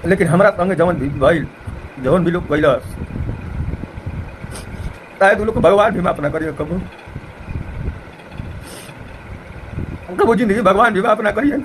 लेकिन हमारा संग जवन भी भइल, जवन भी लोग कैलस, शायद वो लोग को भगवान भी माफ ना करिए। कबो कबो जिंदगी भगवान भी माफ ना करिए।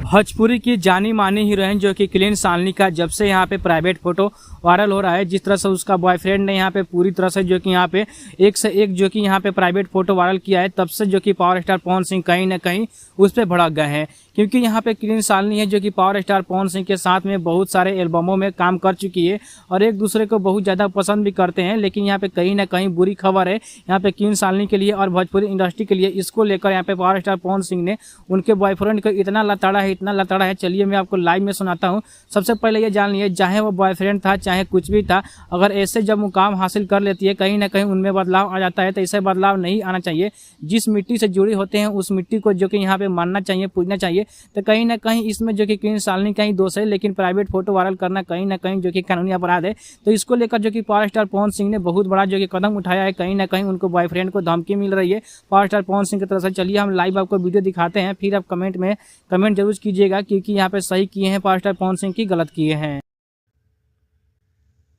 भोजपुरी की जानी मानी हीरोइन जो कि क्लीन सालनी का जब से यहाँ पे प्राइवेट फोटो वायरल हो रहा है, जिस तरह से उसका बॉयफ्रेंड ने यहाँ पे पूरी तरह से जो कि यहाँ पे एक से एक जो कि यहाँ पे प्राइवेट फोटो वायरल किया है, तब से जो कि पावर स्टार पवन सिंह कहीं ना कहीं उस पर भड़क गए हैं। क्योंकि यहाँ पे क्लीन सालनी है जो कि पावर स्टार पवन सिंह के साथ में बहुत सारे एल्बमों में काम कर चुकी है और एक दूसरे को बहुत ज़्यादा पसंद भी करते हैं। लेकिन यहाँ पे कहीं ना कहीं बुरी खबर है यहाँ पे क्लीन सालनी के लिए और भोजपुरी इंडस्ट्री के लिए। इसको लेकर यहाँ पे पावर स्टार पवन सिंह ने उनके बॉयफ्रेंड को इतना लताड़ा है। चलिए मैं आपको लाइव में सुनाता हूँ। सबसे पहले ये जान लीजिए, चाहे वो बॉयफ्रेंड था चाहे कुछ भी था, अगर ऐसे जब मुकाम हासिल कर लेती है कहीं ना कहीं उनमें बदलाव आ जाता है, तो ऐसे बदलाव नहीं आना चाहिए। जिस मिट्टी से जुड़े होते हैं उस मिट्टी को जो कि यहाँ पे मानना चाहिए, पूजना चाहिए। तो कहीं ना कहीं इसमें जो कि क्लीन सालनी का ही दोष है, लेकिन प्राइवेट फोटो वायरल करना कहीं ना कहीं जो कि कानूनी अपराध है। तो इसको लेकर जो कि पावर स्टार पवन सिंह ने बहुत बड़ा जो कि कदम उठाया है। कहीं ना कहीं उनको बॉयफ्रेंड को धमकी मिल रही है पावर स्टार पवन सिंह की तरफ से। चलिए हम लाइव आपको वीडियो दिखाते हैं, फिर आप कमेंट में कमेंट जरूर कीजिएगा, क्योंकि यहाँ पे सही किए हैं पावर स्टार पवन सिंह की, गलत किए हैं।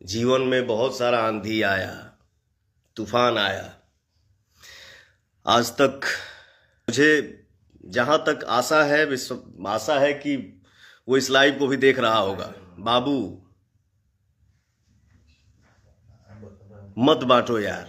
जीवन में बहुत सारा आंधी आया, तूफान आया, आज तक मुझे जहां तक आशा है कि वो इस लाइव को भी देख रहा होगा। बाबू मत बांटो यार,